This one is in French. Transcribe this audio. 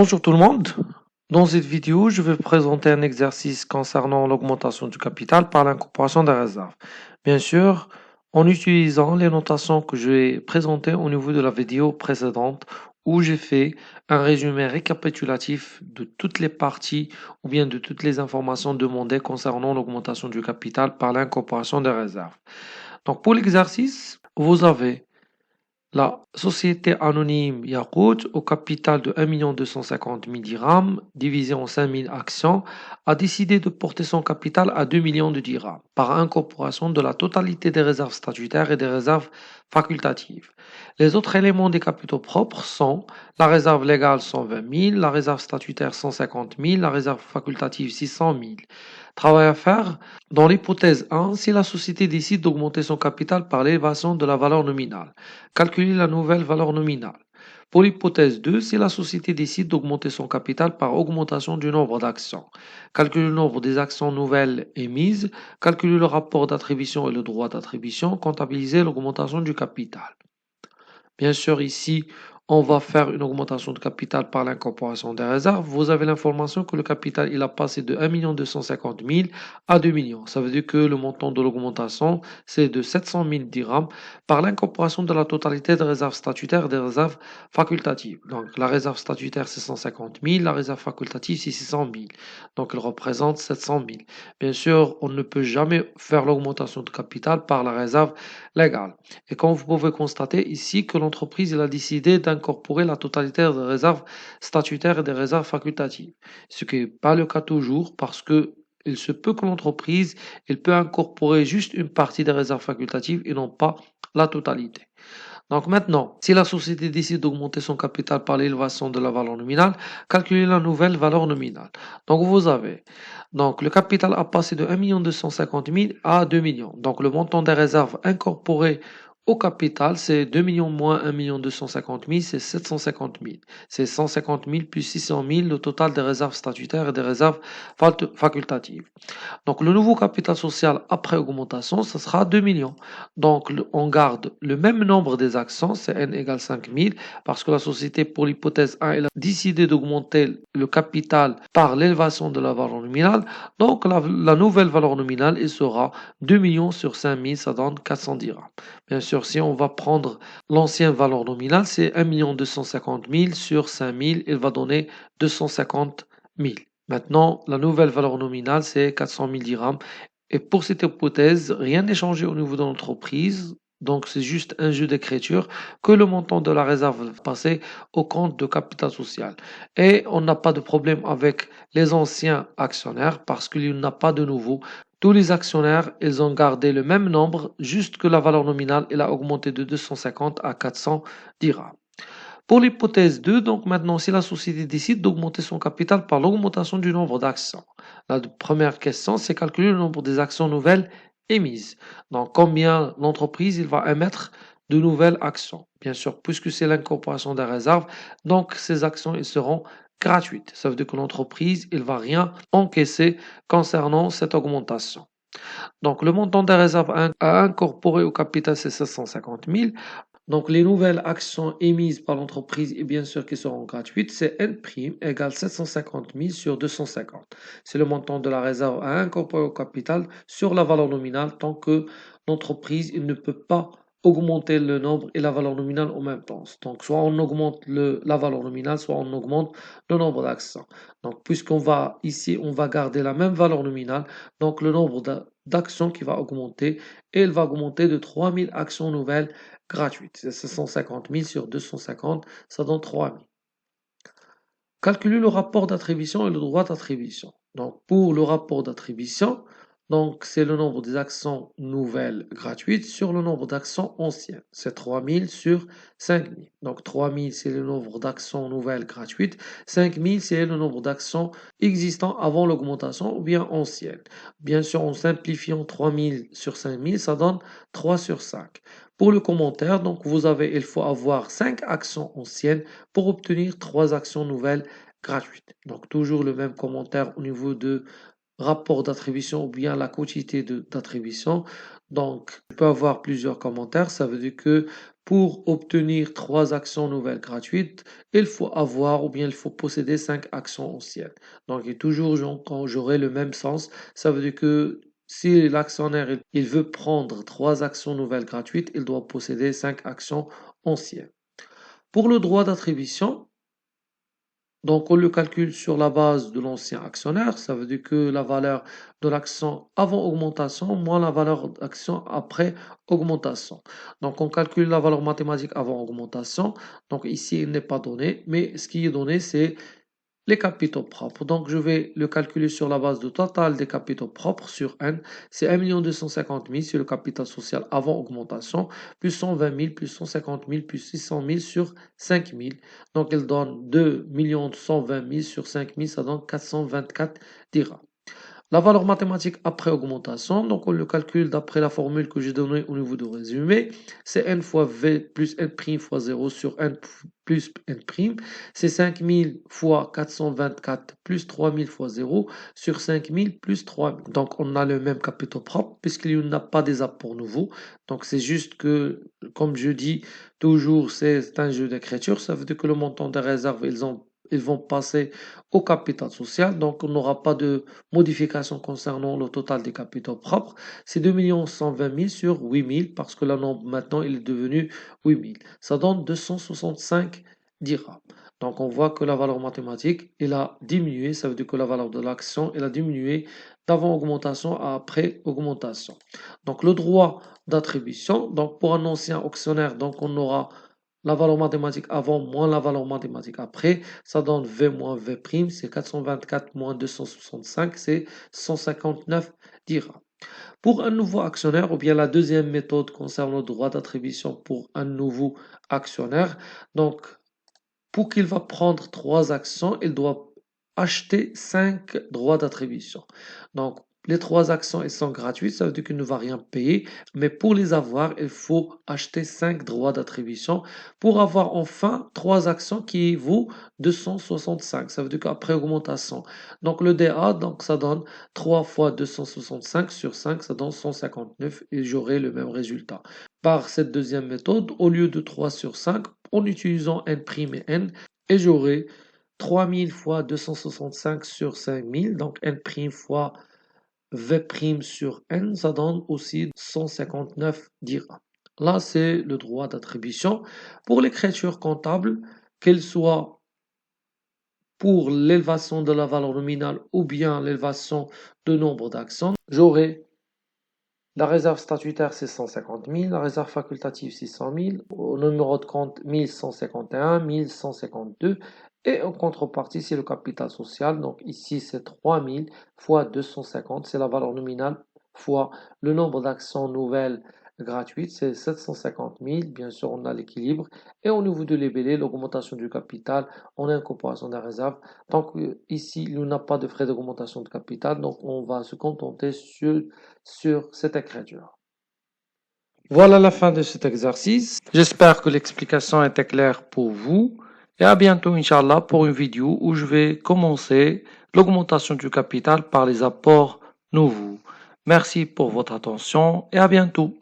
Bonjour tout le monde. Dans cette vidéo, je vais vous présenter un exercice concernant l'augmentation du capital par l'incorporation des réserves. Bien sûr, en utilisant les notations que j'ai présentées au niveau de la vidéo précédente où j'ai fait un résumé récapitulatif de toutes les parties ou bien de toutes les informations demandées concernant l'augmentation du capital par l'incorporation des réserves. Donc pour l'exercice, vous avez la société anonyme Yakout, au capital de 1 250 000 dirhams, divisé en 5 000 actions, a décidé de porter son capital à 2 millions de dirhams par incorporation de la totalité des réserves statutaires et des réserves facultatives. Les autres éléments des capitaux propres sont la réserve légale 120 000, la réserve statutaire 150 000, la réserve facultative 600 000. Travail à faire. Dans l'hypothèse 1, si la société décide d'augmenter son capital par l'élévation de la valeur nominale, calculer la nouvelle valeur nominale. Pour l'hypothèse 2, si la société décide d'augmenter son capital par augmentation du nombre d'actions, calculer le nombre des actions nouvelles émises, calculer le rapport d'attribution et le droit d'attribution, comptabiliser l'augmentation du capital. Bien sûr, ici, on va faire une augmentation de capital par l'incorporation des réserves. Vous avez l'information que le capital il a passé de 1 250 000 à 2 millions. Ça veut dire que le montant de l'augmentation, c'est de 700 000 dirhams par l'incorporation de la totalité des réserves statutaires et des réserves facultatives. Donc, la réserve statutaire, c'est 150 000, la réserve facultative, c'est 600 000. Donc, elle représente 700 000. Bien sûr, on ne peut jamais faire l'augmentation de capital par la réserve légale. Et comme vous pouvez constater ici que l'entreprise a décidé d'incorporer la totalité des réserves statutaires et des réserves facultatives, ce qui n'est pas le cas toujours parce que il se peut que l'entreprise peut incorporer juste une partie des réserves facultatives et non pas la totalité. Donc maintenant, si la société décide d'augmenter son capital par l'élévation de la valeur nominale, calculez la nouvelle valeur nominale. Donc vous avez, donc le capital a passé de 1 250 000 à 2 millions. Donc le montant des réserves incorporées au capital, c'est 2 millions moins 1 250 000, c'est 750 000. C'est 150 000 plus 600 000, le total des réserves statutaires et des réserves facultatives. Donc le nouveau capital social après augmentation, ce sera 2 millions. Donc on garde le même nombre des actions, c'est n égale 5000, parce que la société, pour l'hypothèse 1, elle a décidé d'augmenter le capital par l'élévation de la valeur nominale. Donc la nouvelle valeur nominale, elle sera 2 millions sur 5000, ça donne 400 dirhams. Bien sûr, si on va prendre l'ancienne valeur nominale, c'est 1 250 000 sur 5000, il va donner 250 000. Maintenant, la nouvelle valeur nominale, c'est 400 000 dirhams. Et pour cette hypothèse, rien n'est changé au niveau de l'entreprise. Donc, c'est juste un jeu d'écriture que le montant de la réserve va passer au compte de capital social. Et on n'a pas de problème avec les anciens actionnaires parce qu'il n'y en a pas de nouveau. Tous les actionnaires, ils ont gardé le même nombre, juste que la valeur nominale, elle a augmenté de 250 à 400 dirhams. Pour l'hypothèse 2, donc maintenant, si la société décide d'augmenter son capital par l'augmentation du nombre d'actions, la première question, c'est calculer le nombre des actions nouvelles émises. Donc, combien l'entreprise il va émettre de nouvelles actions. Bien sûr, puisque c'est l'incorporation des réserves, donc ces actions elles seront gratuites. Ça veut dire que l'entreprise il va rien encaisser concernant cette augmentation. Donc, le montant des réserves à incorporer au capital, c'est 750 000. Donc, les nouvelles actions émises par l'entreprise, et bien sûr qui seront gratuites, c'est N' égale 750 000 sur 250. C'est le montant de la réserve à incorporer au capital sur la valeur nominale tant que l'entreprise il ne peut pas augmenter le nombre et la valeur nominale en même temps. Donc, soit on augmente la valeur nominale, soit on augmente le nombre d'actions. Donc, puisqu'on va ici, on va garder la même valeur nominale, donc le nombre d'actions qui va augmenter, et il va augmenter de 3000 actions nouvelles gratuite. C'est 150 000 sur 250, ça donne 3 000. Calculer le rapport d'attribution et le droit d'attribution. Donc, pour le rapport d'attribution, donc c'est le nombre des actions nouvelles gratuites sur le nombre d'actions anciennes. C'est 3000 sur 5000. Donc 3000 c'est le nombre d'actions nouvelles gratuites. 5000 c'est le nombre d'actions existant avant l'augmentation ou bien anciennes. Bien sûr, en simplifiant 3000 sur 5000, ça donne 3 sur 5. Pour le commentaire, donc il faut avoir 5 actions anciennes pour obtenir 3 actions nouvelles gratuites. Donc toujours le même commentaire au niveau de rapport d'attribution ou bien la quantité d'attribution. Donc, je peux avoir plusieurs commentaires. Ça veut dire que Pour obtenir 3 actions nouvelles gratuites, il faut avoir ou bien il faut posséder 5 actions anciennes. Donc, et toujours quand j'aurai le même sens, ça veut dire que si l'actionnaire il veut prendre 3 actions nouvelles gratuites, il doit posséder 5 actions anciennes. Pour le droit d'attribution, donc on le calcule sur la base de l'ancien actionnaire, ça veut dire que la valeur de l'action avant augmentation moins la valeur d'action après augmentation. Donc on calcule la valeur mathématique avant augmentation. Donc ici il n'est pas donné, mais ce qui est donné c'est les capitaux propres. Donc, je vais le calculer sur la base du total des capitaux propres sur N. C'est 1 250 000, c'est le capital social avant augmentation, plus 120 000, plus 150 000, plus 600 000 sur 5 000. Donc, il donne 2 120 000 sur 5 000, ça donne 424 dirhams. La valeur mathématique après augmentation, donc on le calcule d'après la formule que j'ai donnée au niveau du résumé. C'est n fois v plus n' fois 0 sur n plus n'. C'est 5000 fois 424 plus 3000 fois 0 sur 5000 plus 3000. Donc on a le même capitaux propre puisqu'il n'y a pas des apports nouveaux. Donc c'est juste que, comme je dis toujours, c'est un jeu d'écriture. Ça veut dire que le montant des réserves, ils vont passer au capital social. Donc on n'aura pas de modification concernant le total des capitaux propres, c'est 2 120 000 sur 8 000 parce que la nombre maintenant il est devenu 8 000. Ça donne 265 dirhams. Donc on voit que la valeur mathématique elle a diminué, ça veut dire que la valeur de l'action elle a diminué d'avant augmentation à après augmentation. Donc le droit d'attribution, donc pour un ancien actionnaire, donc on aura la valeur mathématique avant moins la valeur mathématique après, ça donne V moins V', c'est 424 moins 265, c'est 159 dirhams. Pour un nouveau actionnaire, ou bien la deuxième méthode concerne le droit d'attribution pour un nouveau actionnaire, donc pour qu'il va prendre 3 actions, il doit acheter 5 droits d'attribution. Donc, les 3 actions, elles sont gratuites, ça veut dire qu'il ne va rien payer, mais pour les avoir, il faut acheter 5 droits d'attribution pour avoir enfin 3 actions qui vaut 265. Ça veut dire qu'après augmentation. Donc, le DA, donc, ça donne 3 fois 265 sur 5, ça donne 159 et j'aurai le même résultat. Par cette deuxième méthode, au lieu de 3 sur 5, en utilisant N' et N, et j'aurai 3000 fois 265 sur 5000, donc N' fois V' sur N, ça donne aussi 159 dirhams. Là, c'est le droit d'attribution. Pour l'écriture comptable, qu'elle soit pour l'élévation de la valeur nominale ou bien l'élévation de nombre d'actions, j'aurai la réserve statutaire, c'est 150 000. La réserve facultative, 600 000. Au numéro de compte, 1151, 1152. Et en contrepartie, c'est le capital social. Donc ici, c'est 3 000 fois 250. C'est la valeur nominale fois le nombre d'actions nouvelles gratuites. C'est 750 000. Bien sûr, on a l'équilibre. Et au niveau de l'ébélé, l'augmentation du capital, on a incorporation des réserves. Donc ici, il n'y a pas de frais d'augmentation de capital. Donc on va se contenter sur cette écriture. Voilà la fin de cet exercice. J'espère que l'explication était claire pour vous. Et à bientôt, Inch'Allah, pour une vidéo où je vais commencer l'augmentation du capital par les apports nouveaux. Merci pour votre attention et à bientôt.